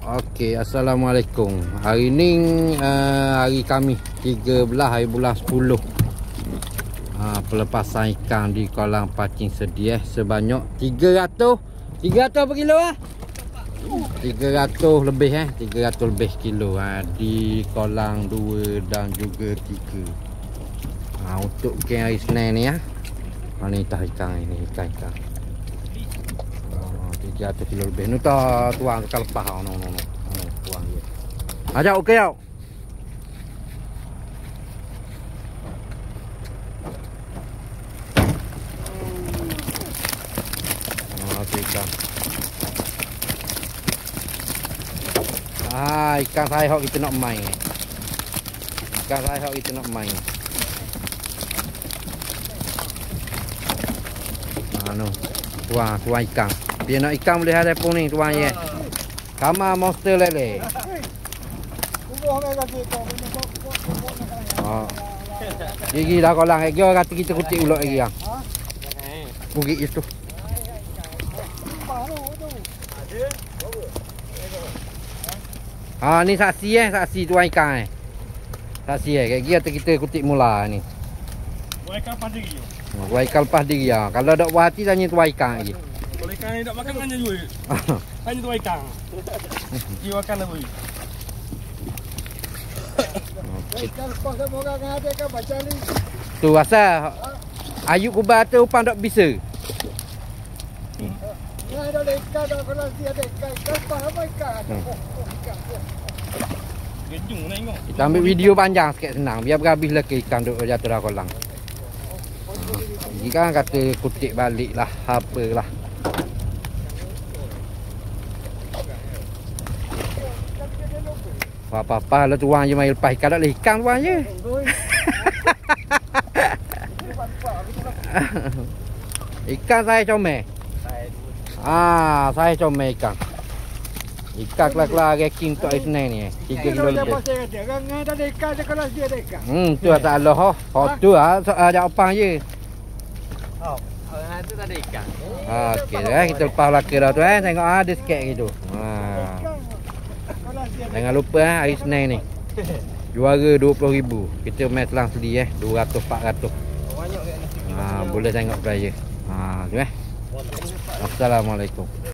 Okey, Assalamualaikum. Hari ni hari Khamis 13 hari bulan 10. Pelepasan ikan di kolam pancing sedia sebanyak 300 apa kilo ah? 300 lebih 300 lebih kilo di kolam 2 dan juga 3. Untuk hari Senin ni mana itah ikan ini ikan. 300 kilo lebih. Ni tak tuang ke lepas no. Tuang dia. Ajak okey tau. Okey ikan. Ikan saya hok kita nak main. Ikan saya hok kita nak main. Tuang ikan. Dia nak ikan boleh ada pun ni tuan ye. Kama monster lele. Gigi dah kolang lagi kata kita kutik ulok lagi yang. Bugik itu. Ni saksi tuan ikan Saksi kata kita kutik mula ni. Tuan ikan lepas diri. Tuan ikan lepas diri ya. Kalau dak buat hati tanya tuan ikan lagi. Kalau ikan ni tak makan hanya jual. Hanya tuan ikan. Dia makan apa? Ikan lepas semua orang ada kan baca ni. Tu asal Ayub kubah tu upang tak bisa. Ni ada ikan dah kalau dia ada ikan lepas apa ikan. Gejung nak tengok. Kita ambil video panjang sikit senang biar berhabis lah ke ikan duk jatuh dah kolang. Ini kan kata kutik balik lah apalah. Apa-apa lah tuang je main lepas ikan tak boleh ikan tuang je. Ikan saya comel. Saya comel ikan. Ikan kelak-kelak ranking untuk hari Senin ni 3 kilo lebih. Orang ada ikan dia kalau dia ada ikan. Tu tak Allah tu jawapan je. Orang tu tak ada ikan. Okey kita lepas laka dah tu tengok ada sikit gitu. Jangan lupa hari Senin ni. Juara 20,000. Kita main selang sedi 200 400. Boleh tengok player. Tu Assalamualaikum.